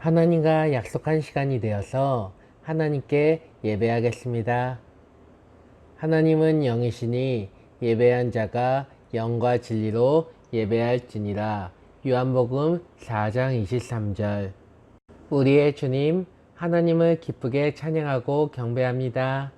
하나님과 약속한 시간이 되어서 하나님께 예배하겠습니다. 하나님은 영이시니 예배한 자가 영과 진리로 예배할지니라. 요한복음 4장 23절. 우리의 주님 하나님을 기쁘게 찬양하고 경배합니다.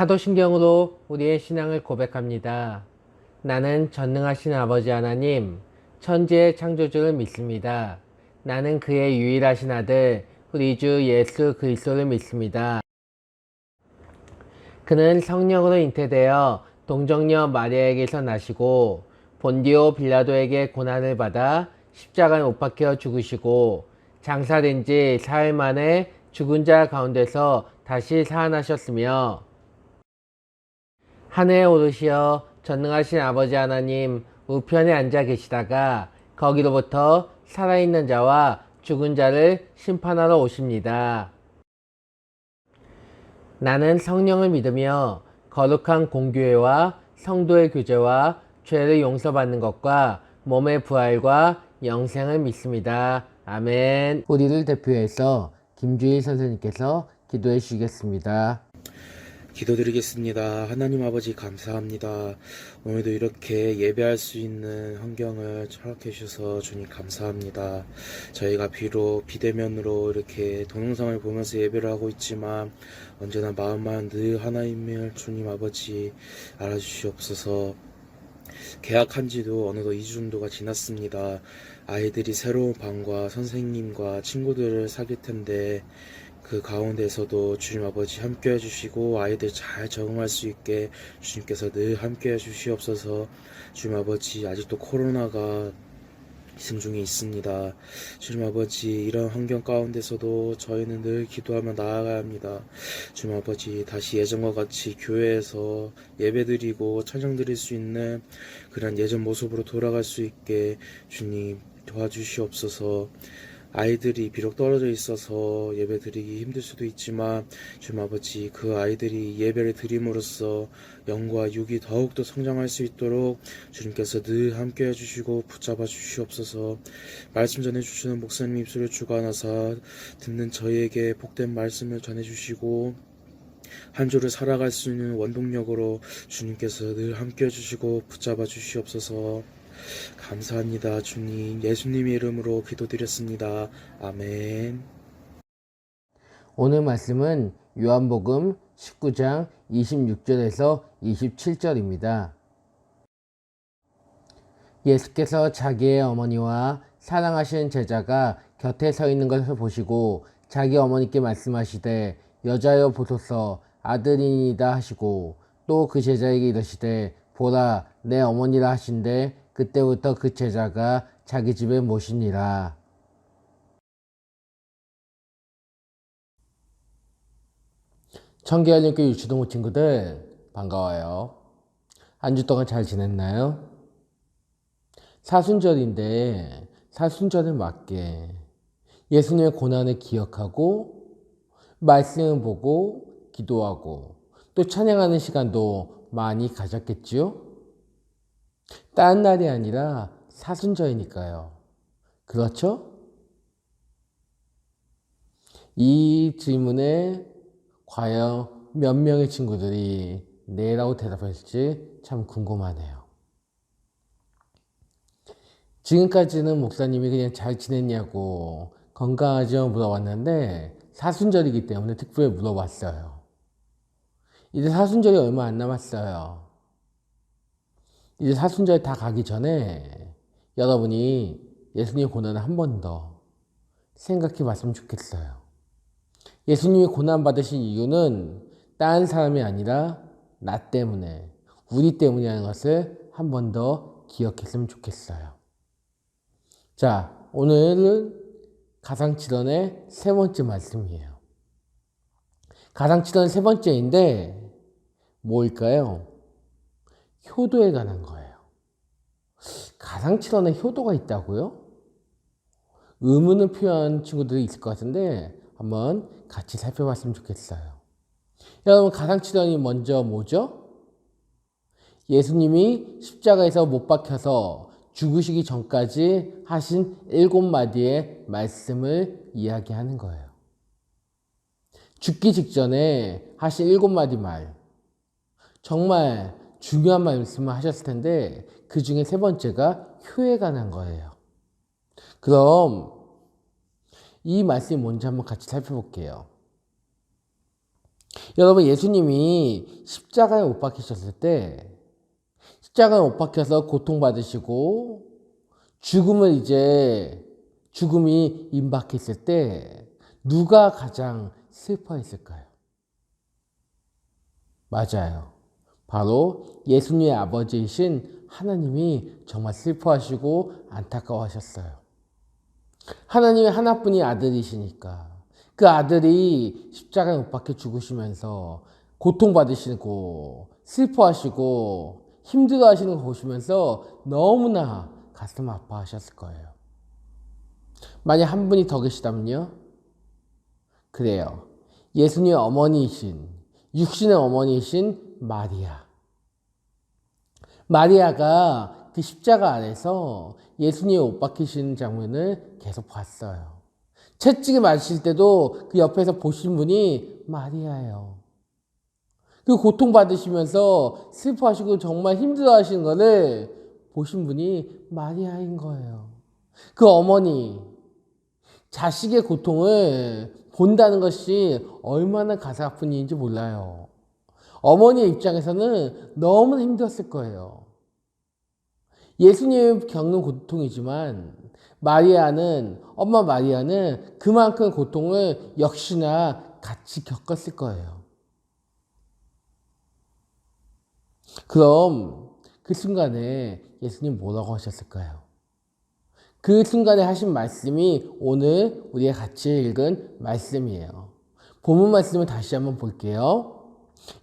사도신경으로 우리의 신앙을 고백합니다. 나는 전능하신 아버지 하나님, 천지의 창조주를 믿습니다. 나는 그의 유일하신 아들, 우리 주 예수 그리스도를 믿습니다. 그는 성령으로 잉태되어 동정녀 마리아에게서 나시고 본디오 빌라도에게 고난을 받아 십자가에 못 박혀 죽으시고 장사된 지 사흘 만에 죽은 자 가운데서 다시 살아나셨으며 하늘에 오르시어 전능하신 아버지 하나님 우편에 앉아 계시다가 거기로부터 살아있는 자와 죽은 자를 심판하러 오십니다. 나는 성령을 믿으며 거룩한 공교회와 성도의 교제와 죄를 용서받는 것과 몸의 부활과 영생을 믿습니다. 아멘. 우리를 대표해서 김주희 선생님께서 기도해 주시겠습니다. 기도드리겠습니다. 하나님 아버지 감사합니다. 오늘도 이렇게 예배할 수 있는 환경을 허락해 주셔서 주님 감사합니다. 저희가 비록 비대면으로 이렇게 동영상을 보면서 예배를 하고 있지만 언제나 마음만 늘 하나님을 주님 아버지 알아주시옵소서. 계약한 지도 어느덧 2주 정도가 지났습니다. 아이들이 새로운 방과 선생님과 친구들을 사귈 텐데 그 가운데서도 주님 아버지 함께 해주시고 아이들 잘 적응할 수 있게 주님께서 늘 함께 해주시옵소서. 주님 아버지 아직도 코로나가 기승 중에 있습니다. 주님 아버지 이런 환경 가운데서도 저희는 늘 기도하며 나아가야 합니다. 주님 아버지 다시 예전과 같이 교회에서 예배드리고 찬양드릴 수 있는 그런 예전 모습으로 돌아갈 수 있게 주님 도와주시옵소서. 아이들이 비록 떨어져 있어서 예배 드리기 힘들 수도 있지만 주님 아버지 그 아이들이 예배를 드림으로써 영과 육이 더욱더 성장할 수 있도록 주님께서 늘 함께 해주시고 붙잡아 주시옵소서. 말씀 전해주시는 목사님 입술을 주관하사 듣는 저희에게 복된 말씀을 전해주시고 한 주를 살아갈 수 있는 원동력으로 주님께서 늘 함께 해주시고 붙잡아 주시옵소서. 감사합니다. 주님, 예수님의 이름으로 기도드렸습니다. 아멘. 오늘 말씀은 요한복음 19장 26절에서 27절입니다. 예수께서 자기의 어머니와 사랑하시는 제자가 곁에 서 있는 것을 보시고 자기 어머니께 말씀하시되 여자여 보소서 아들이니이다 하시고 또 그 제자에게 이르시되 보라 내 어머니라 하신대 그때부터 그 제자가 자기 집에 모시니라. 청계열림교 유치동부 친구들 반가워요. 한 주 동안 잘 지냈나요? 사순절인데 사순절에 맞게 예수님의 고난을 기억하고 말씀을 보고 기도하고 또 찬양하는 시간도 많이 가졌겠지요? 다른 날이 아니라 사순절이니까요. 그렇죠? 이 질문에 과연 몇 명의 친구들이 네라고 대답했을지 참 궁금하네요. 지금까지는 목사님이 그냥 잘 지냈냐고 건강하죠 물어봤는데 사순절이기 때문에 특별히 물어봤어요. 이제 사순절이 얼마 안 남았어요. 이제 사순절 다 가기 전에 여러분이 예수님의 고난을 한 번 더 생각해 봤으면 좋겠어요. 예수님이 고난 받으신 이유는 다른 사람이 아니라 나 때문에, 우리 때문이라는 것을 한 번 더 기억했으면 좋겠어요. 자, 오늘은 가상칠언의 세 번째 말씀이에요. 가상칠언 세 번째인데 뭘까요? 효도에 관한 거예요. 가상칠언에 효도가 있다고요? 의문을 표현한 친구들이 있을 것 같은데 한번 같이 살펴봤으면 좋겠어요. 여러분 가상칠언이 먼저 뭐죠? 예수님이 십자가에서 못 박혀서 죽으시기 전까지 하신 7마디의 말씀을 이야기하는 거예요. 죽기 직전에 하신 7마디 말, 정말 중요한 말씀을 하셨을 텐데 그 중에 세 번째가 효에 관한 거예요. 그럼 이 말씀이 뭔지 한번 같이 살펴볼게요. 여러분, 예수님이 십자가에 못 박히셨을 때, 십자가에 못 박혀서 고통받으시고, 죽음이 임박했을 때, 누가 가장 슬퍼했을까요? 맞아요. 바로 예수님의 아버지이신 하나님이 정말 슬퍼하시고 안타까워하셨어요. 하나님의 하나뿐인 아들이시니까 그 아들이 십자가에 못 박혀 죽으시면서 고통받으시고 슬퍼하시고 힘들어하시는 거 보시면서 너무나 가슴 아파하셨을 거예요. 만약 한 분이 더 계시다면요? 그래요. 예수님의 어머니이신, 육신의 어머니이신 마리아. 마리아가 그 십자가 안에서 예수님이 못 박히시는 장면을 계속 봤어요. 채찍에 맞으실 때도 그 옆에서 보신 분이 마리아예요. 그 고통받으시면서 슬퍼하시고 정말 힘들어하시는 것을 보신 분이 마리아인 거예요. 그 어머니, 자식의 고통을 본다는 것이 얼마나 가슴 아픈 일인지 몰라요. 어머니의 입장에서는 너무나 힘들었을 거예요. 예수님이 겪는 고통이지만 엄마 마리아는 그만큼 고통을 역시나 같이 겪었을 거예요. 그럼 그 순간에 예수님 뭐라고 하셨을까요? 그 순간에 하신 말씀이 오늘 우리가 같이 읽은 말씀이에요. 본문 말씀을 다시 한번 볼게요.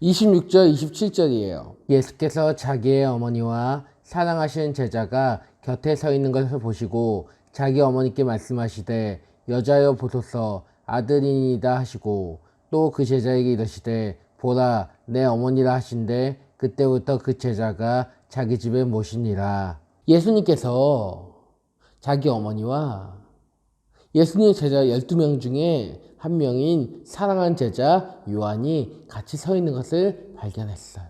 26절, 27절이에요. 예수께서 자기의 어머니와 사랑하시는 제자가 곁에 서 있는 것을 보시고 자기 어머니께 말씀하시되 여자여 보소서 아들이니이다 하시고 또 그 제자에게 이르시되 보라 내 어머니라 하신대 그때부터 그 제자가 자기 집에 모시니라. 예수님께서 자기 어머니와 예수님의 제자 12명 중에 한 명인 사랑하는 제자 요한이 같이 서 있는 것을 발견했어요.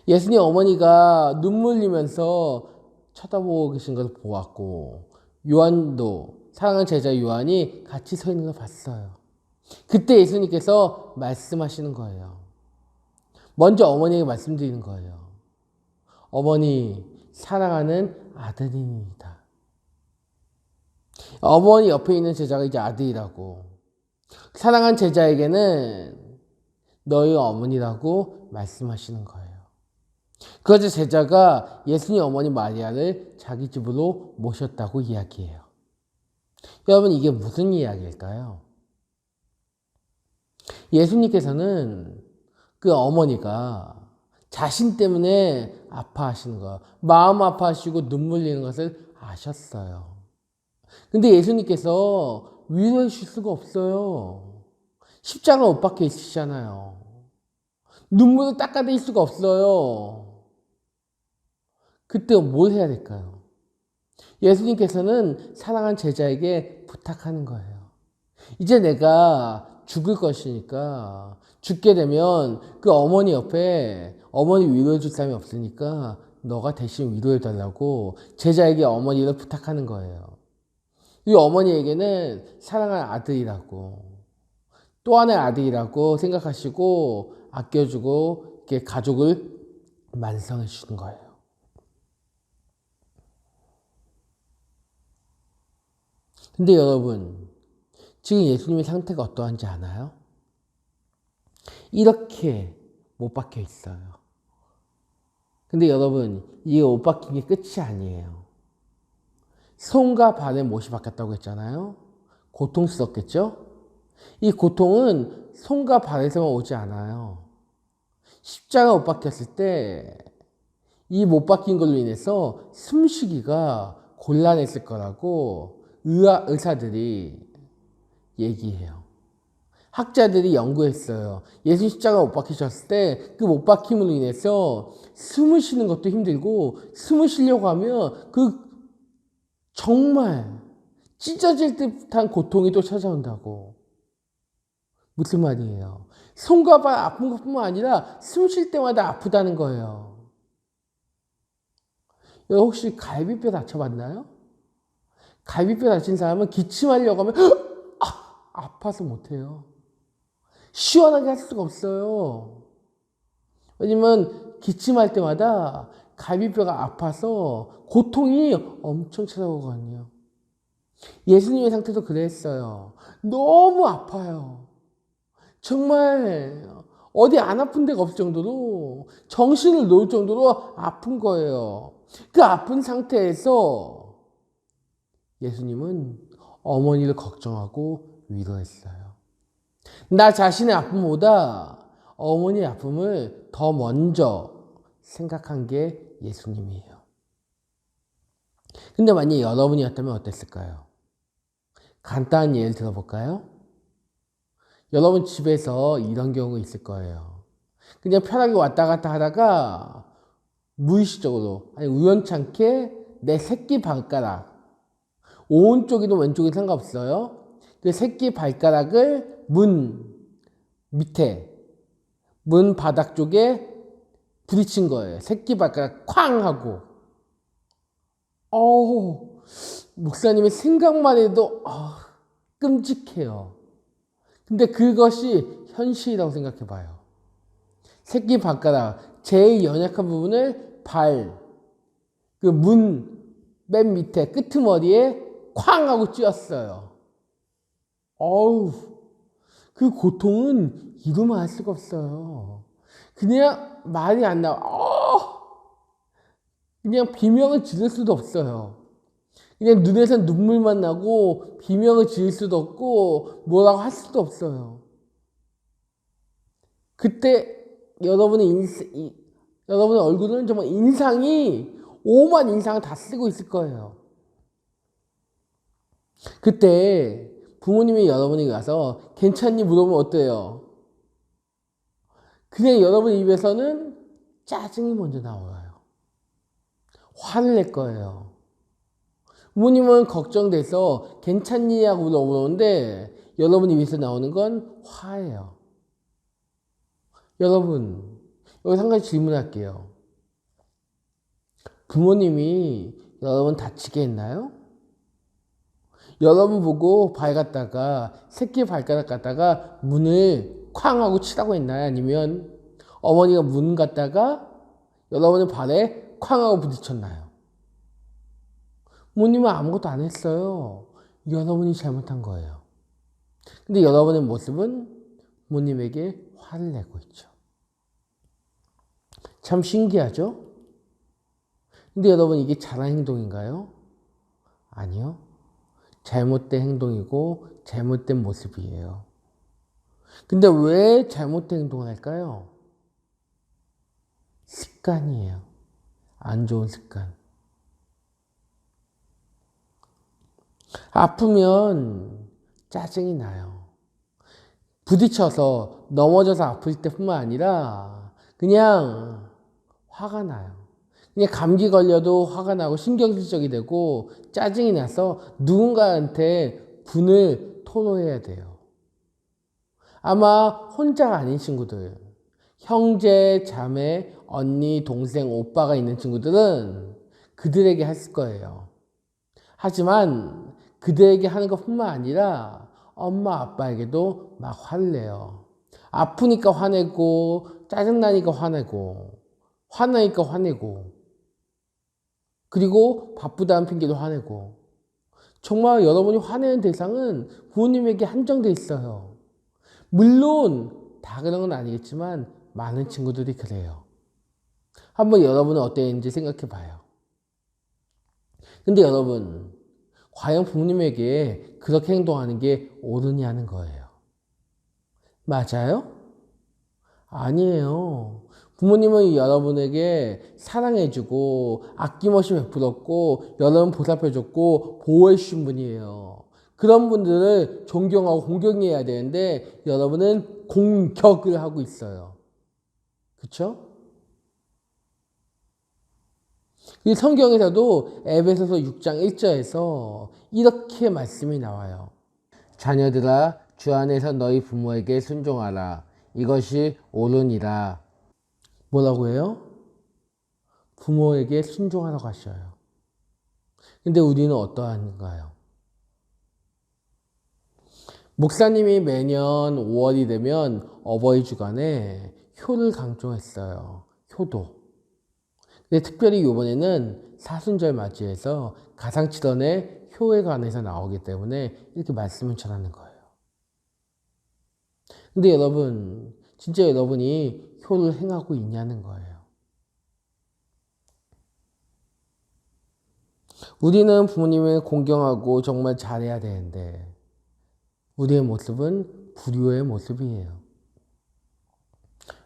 예수님 어머니가 눈물 흘리면서 쳐다보고 계신 것을 보았고 요한도 사랑하는 제자 요한이 같이 서 있는 걸 봤어요. 그때 예수님께서 말씀하시는 거예요. 먼저 어머니에게 말씀드리는 거예요. 어머니 사랑하는 아들입니다. 어머니 옆에 있는 제자가 이제 아들이라고 사랑하는 제자에게는 너희 어머니라고 말씀하시는 거예요. 그래서 제자가 예수님 어머니 마리아를 자기 집으로 모셨다고 이야기해요. 여러분 이게 무슨 이야기일까요? 예수님께서는 그 어머니가 자신 때문에 아파하시는 거, 마음 아파하시고 눈물 흘리는 것을 아셨어요. 근데 예수님께서 위로해 주실 수가 없어요. 십자가 못 박혀 있으시잖아요. 눈물을 닦아낼 수가 없어요. 그때 뭘 해야 될까요? 예수님께서는 사랑하는 제자에게 부탁하는 거예요. 이제 내가 죽을 것이니까 죽게 되면 그 어머니 옆에 어머니 위로해 줄 사람이 없으니까 너가 대신 위로해 달라고 제자에게 어머니를 부탁하는 거예요. 이 어머니에게는 사랑하는 아들이라고 또 하나의 아들이라고 생각하시고 아껴주고 이렇게 가족을 만성해 주는 거예요. 근데 여러분 지금 예수님의 상태가 어떠한지 아나요? 이렇게 못 박혀 있어요. 근데 여러분 이게 못 박힌 게 끝이 아니에요. 손과 발에 못이 박혔다고 했잖아요. 고통스럽겠죠? 이 고통은 손과 발에서만 오지 않아요. 십자가 못 박혔을 때 이 못 박힌 걸로 인해서 숨쉬기가 곤란했을 거라고 의사들이 얘기해요. 학자들이 연구했어요. 예수 십자가 못 박히셨을 때 그 못 박힘으로 인해서 숨을 쉬는 것도 힘들고 숨을 쉬려고 하면 그 정말 찢어질 듯한 고통이 또 찾아온다고. 무슨 말이에요? 손과 발 아픈 것뿐만 아니라 숨 쉴 때마다 아프다는 거예요. 여러분 혹시 갈비뼈 다쳐봤나요? 갈비뼈 다친 사람은 기침하려고 하면 아파서 못해요. 시원하게 할 수가 없어요. 왜냐면 기침할 때마다 갈비뼈가 아파서 고통이 엄청 찾아오거든요. 예수님의 상태도 그랬어요. 너무 아파요. 정말 어디 안 아픈 데가 없을 정도로 정신을 놓을 정도로 아픈 거예요. 그 아픈 상태에서 예수님은 어머니를 걱정하고 위로했어요. 나 자신의 아픔보다 어머니의 아픔을 더 먼저 생각한 게 예수님이에요. 근데 만약 여러분이었다면 어땠을까요? 간단한 예를 들어볼까요? 여러분 집에서 이런 경우가 있을 거예요. 그냥 편하게 왔다 갔다 하다가 무의식적으로, 아니 우연찮게 내 새끼 발가락, 오른쪽이든 왼쪽이든 상관없어요. 그 새끼 발가락을 문 밑에, 문 바닥 쪽에 부딪힌 거예요. 새끼 발가락 쾅 하고. 목사님의 생각만 해도 끔찍해요. 근데 그것이 현실이라고 생각해 봐요. 새끼 발가락, 제일 연약한 부분을 그 문 맨 밑에 끄트머리에 쾅 하고 찧었어요. 그 고통은 이루만 할 수가 없어요. 그냥 말이 안 나와. 그냥 비명을 지를 수도 없어요. 그냥 눈에서 눈물만 나고 비명을 지을 수도 없고 뭐라고 할 수도 없어요. 그때 여러분의 얼굴은 정말 오만 인상을 다 쓰고 있을 거예요. 그때 부모님이 여러분에게 가서 괜찮니 물어보면 어때요? 그냥 여러분 입에서는 짜증이 먼저 나와요. 화를 낼 거예요. 부모님은 걱정돼서 괜찮니? 하고 물어보는데 여러분 입에서 나오는 건 화예요. 여러분, 여기서 한 가지 질문할게요. 부모님이 여러분 다치게 했나요? 여러분 보고 새끼 발가락 갖다가 문을 쾅 하고 치라고 했나요? 아니면 어머니가 문 갖다가 여러분의 발에 쾅 하고 부딪혔나요? 부모님은 아무것도 안 했어요. 여러분이 잘못한 거예요. 근데 여러분의 모습은 부모님에게 화를 내고 있죠. 참 신기하죠? 근데 여러분 이게 잘한 행동인가요? 아니요. 잘못된 행동이고 잘못된 모습이에요. 근데 왜 잘못된 행동을 할까요? 습관이에요. 안 좋은 습관. 아프면 짜증이 나요. 부딪혀서 넘어져서 아플 때뿐만 아니라 그냥 화가 나요. 그냥 감기 걸려도 화가 나고 신경질적이 되고 짜증이 나서 누군가한테 분을 토로해야 돼요. 아마 혼자가 아닌 친구들, 형제, 자매, 언니, 동생, 오빠가 있는 친구들은 그들에게 했을 거예요. 하지만 그들에게 하는 것뿐만 아니라 엄마, 아빠에게도 막 화를 내요. 아프니까 화내고, 짜증나니까 화내고, 화나니까 화내고, 그리고 바쁘다는 핑계도 화내고. 정말 여러분이 화내는 대상은 부모님에게 한정돼 있어요. 물론 다 그런 건 아니겠지만 많은 친구들이 그래요. 한번 여러분은 어땠는지 생각해 봐요. 근데 여러분, 과연 부모님에게 그렇게 행동하는 게 옳으냐는 거예요. 맞아요? 아니에요. 부모님은 여러분에게 사랑해주고 아낌없이 베풀었고 여러분 보살펴줬고 보호해주신 분이에요. 그런 분들을 존경하고 공경해야 되는데 여러분은 공격을 하고 있어요. 그쵸? 이 성경에서도 에베소서 6장 1절에서 이렇게 말씀이 나와요. 자녀들아 주 안에서 너희 부모에게 순종하라. 이것이 옳으니라. 뭐라고 해요? 부모에게 순종하라고 하셔요. 근데 우리는 어떠한가요? 목사님이 매년 5월이 되면 어버이 주간에 효를 강조했어요. 효도. 근데 특별히 이번에는 사순절 맞이해서 가상칠언의 효에 관해서 나오기 때문에 이렇게 말씀을 전하는 거예요. 근데 여러분, 진짜 여러분이 효를 행하고 있냐는 거예요. 우리는 부모님을 공경하고 정말 잘해야 되는데 우리의 모습은 불효의 모습이에요.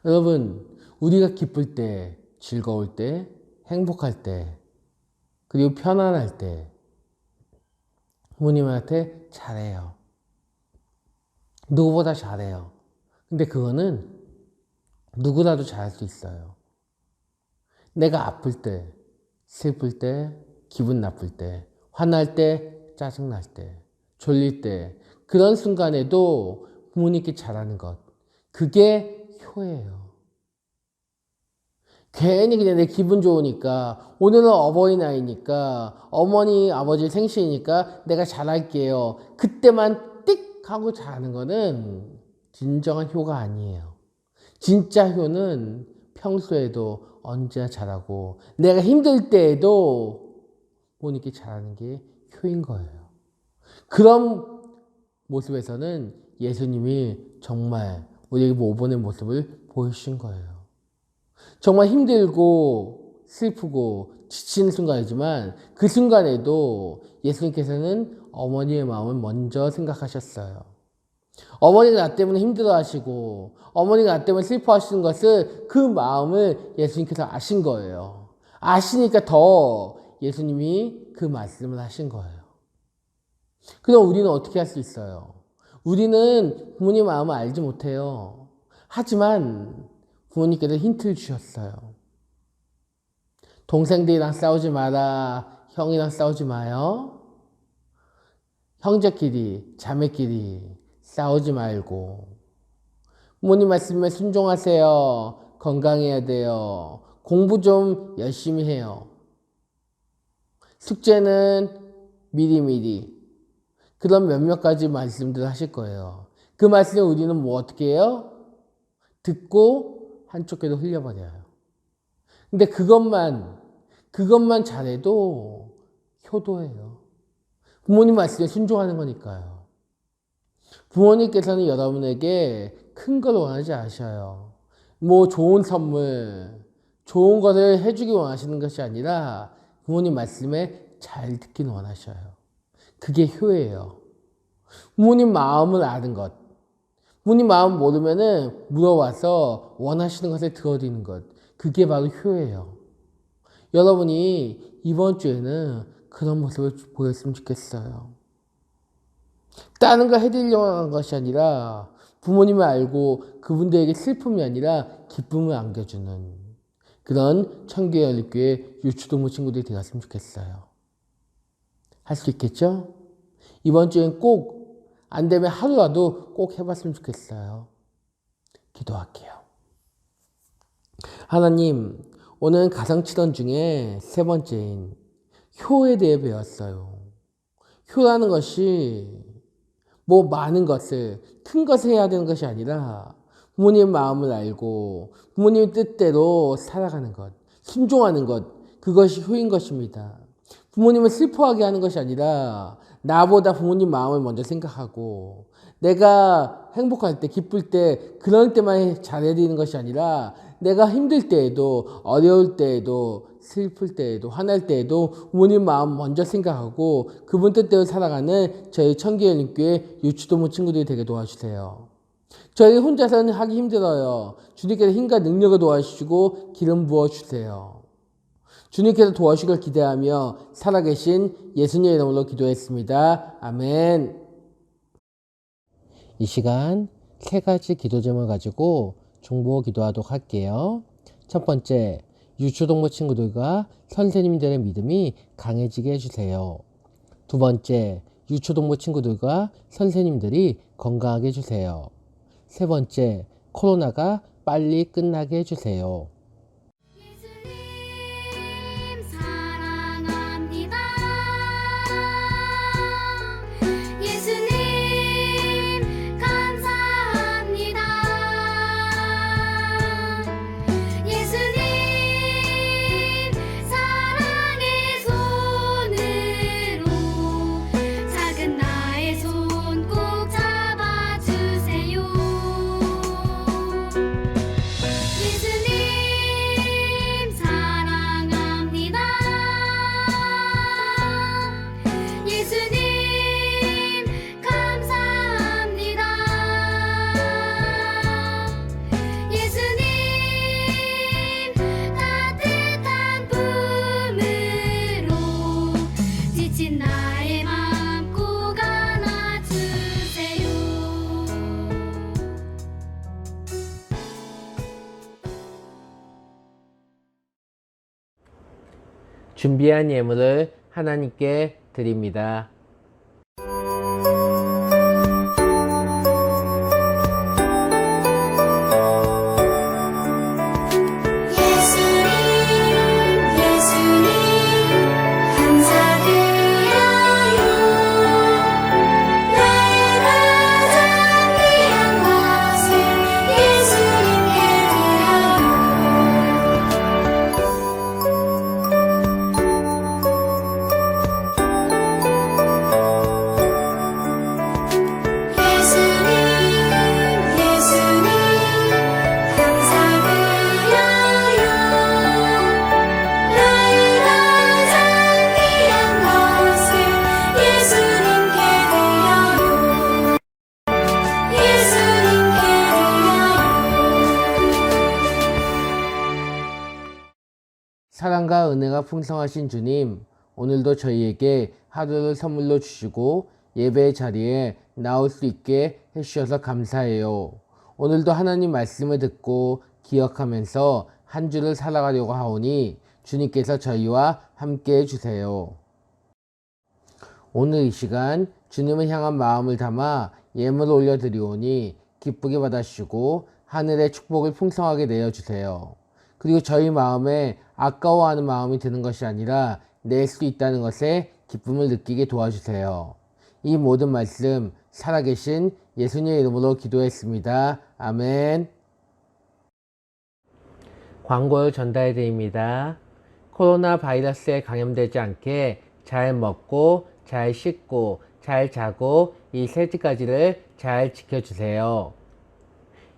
여러분, 우리가 기쁠 때, 즐거울 때, 행복할 때, 그리고 편안할 때 부모님한테 잘해요. 누구보다 잘해요. 근데 그거는 누구라도 잘할 수 있어요. 내가 아플 때, 슬플 때, 기분 나쁠 때, 화날 때, 짜증날 때, 졸릴 때, 그런 순간에도 부모님께 잘하는 것. 그게 효예요. 괜히 그냥 내 기분 좋으니까, 오늘은 어버이날이니까, 어머니, 아버지 생신이니까 내가 잘할게요. 그때만 띡 하고 잘하는 거는 진정한 효가 아니에요. 진짜 효는 평소에도 언제나 잘하고, 내가 힘들 때에도 부모님께 잘하는 게 효인 거예요. 그런 모습에서는 예수님이 정말 우리에게 모범의 모습을 보여주신 거예요. 정말 힘들고 슬프고 지치는 순간이지만 그 순간에도 예수님께서는 어머니의 마음을 먼저 생각하셨어요. 어머니가 나 때문에 힘들어하시고 어머니가 나 때문에 슬퍼하시는 것을 그 마음을 예수님께서 아신 거예요. 아시니까 더 예수님이 그 말씀을 하신 거예요. 그럼 우리는 어떻게 할 수 있어요? 우리는 부모님 마음을 알지 못해요. 하지만 부모님께서 힌트를 주셨어요. 동생들이랑 싸우지 마라. 형이랑 싸우지 마요. 형제끼리, 자매끼리 싸우지 말고 부모님 말씀에 순종하세요. 건강해야 돼요. 공부 좀 열심히 해요. 숙제는 미리미리. 그런 몇몇 가지 말씀들을 하실 거예요. 그 말씀을 우리는 뭐 어떻게 해요? 듣고 한쪽 귀로 흘려버려요. 근데 그것만 잘해도 효도예요. 부모님 말씀에 순종하는 거니까요. 부모님께서는 여러분에게 큰 걸 원하지 않으셔요. 뭐 좋은 선물, 좋은 것을 해주기 원하시는 것이 아니라 부모님 말씀에 잘 듣기는 원하셔요. 그게 효예요. 부모님 마음을 아는 것. 부모님 마음 모르면은 물어와서 원하시는 것을 들어드리는 것. 그게 바로 효예요. 여러분이 이번 주에는 그런 모습을 보였으면 좋겠어요. 다른 걸 해드리려고 하는 것이 아니라 부모님을 알고 그분들에게 슬픔이 아니라 기쁨을 안겨주는 그런 청교회 연립교회 유초동무 친구들이 되었으면 좋겠어요. 할 수 있겠죠? 이번 주엔 꼭 안 되면 하루라도 꼭 해봤으면 좋겠어요. 기도할게요. 하나님, 오늘 가상칠언 중에 세 번째인 효에 대해 배웠어요. 효라는 것이 뭐 많은 것을, 큰 것을 해야 되는 것이 아니라 부모님의 마음을 알고 부모님의 뜻대로 살아가는 것, 순종하는 것, 그것이 효인 것입니다. 부모님을 슬퍼하게 하는 것이 아니라 나보다 부모님 마음을 먼저 생각하고 내가 행복할 때, 기쁠 때, 그럴 때만 잘해야 되는 것이 아니라 내가 힘들 때에도, 어려울 때에도, 슬플 때에도, 화날 때에도 부모님 마음 먼저 생각하고 그분 뜻대로 살아가는 저희 청교연립교회 유초동무 친구들이 되게 도와주세요. 저희 혼자서는 하기 힘들어요. 주님께서 힘과 능력을 도와주시고 기름 부어주세요. 주님께서 도와주시길 기대하며 살아계신 예수님의 이름으로 기도했습니다. 아멘. 이 시간 세 가지 기도 제목을 가지고 중보 기도하도록 할게요. 첫 번째, 유초동무 친구들과 선생님들의 믿음이 강해지게 해주세요. 두 번째, 유초동무 친구들과 선생님들이 건강하게 해주세요. 세 번째, 코로나가 빨리 끝나게 해주세요. 예수님 사랑합니다. 예수님 나의 맘 꼭 안아주세요. 준비한 예물을 하나님께 드립니다. 예수님, 예수님, 감사드려요. 나의 가장 귀한 것을 예수님께 드려요. 예수님, 예수님, 감사드려요. 나의 가장 귀한 것을 예수님께 드려요. 예수님께 드려요. 사랑과 은혜가 풍성하신 주님, 오늘도 저희에게 하루를 선물로 주시고 예배 자리에 나올 수 있게 해주셔서 감사해요. 오늘도 하나님 말씀을 듣고 기억하면서 한 주를 살아가려고 하오니 주님께서 저희와 함께 해주세요. 오늘 이 시간 주님을 향한 마음을 담아 예물을 올려드리오니 기쁘게 받아주시고 하늘의 축복을 풍성하게 내어주세요. 그리고 저희 마음에 아까워하는 마음이 드는 것이 아니라 낼 수 있다는 것에 기쁨을 느끼게 도와주세요. 이 모든 말씀 살아계신 예수님의 이름으로 기도했습니다. 아멘. 광고를 전달해 드립니다. 코로나 바이러스에 감염되지 않게 잘 먹고 잘 씻고 잘 자고 이 세 가지를 잘 지켜주세요.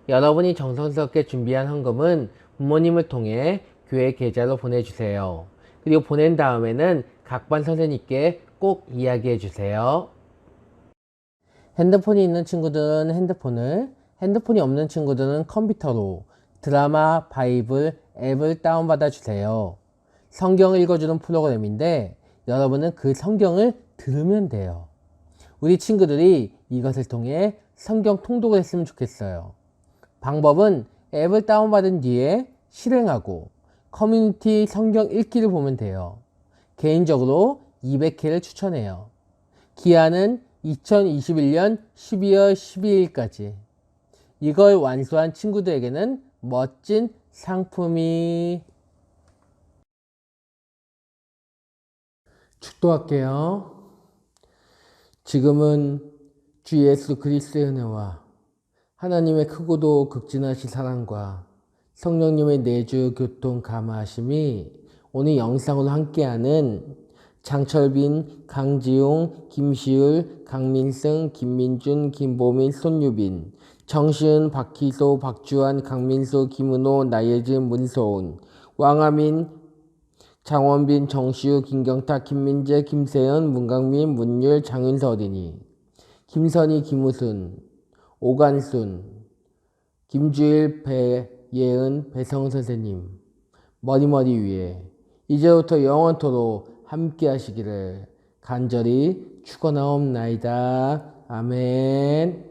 여러분이 정성스럽게 준비한 헌금은 부모님을 통해 교회 계좌로 보내주세요. 그리고 보낸 다음에는 각 반 선생님께 꼭 이야기해 주세요. 핸드폰이 있는 친구들은 핸드폰을, 핸드폰이 없는 친구들은 컴퓨터로 드라마 바이블 앱을 다운받아 주세요. 성경을 읽어주는 프로그램인데 여러분은 그 성경을 들으면 돼요. 우리 친구들이 이것을 통해 성경 통독을 했으면 좋겠어요. 방법은 앱을 다운받은 뒤에 실행하고 커뮤니티 성경 읽기를 보면 돼요. 개인적으로 200회를 추천해요. 기한은 2021년 12월 12일까지. 이걸 완수한 친구들에게는 멋진 상품이. 축도할게요. 지금은 주 예수 그리스도의 은혜와 하나님의 크고도 극진하신 사랑과 성령님의 내주 교통 감화하심이 오늘 영상으로 함께하는 장철빈, 강지용, 김시율, 강민승, 김민준, 김보민, 손유빈, 정시은, 박희소, 박주환, 강민수, 김은호, 나예진, 문소은, 왕아민, 장원빈, 정시우, 김경탁, 김민재, 김세연, 문강민, 문율, 장윤서 어린이, 김선희, 김우순, 오간순, 김주일, 배예은, 배성 선생님, 머리머리 위에 이제부터 영원토록 함께 하시기를 간절히 축원하옵나이다. 아멘.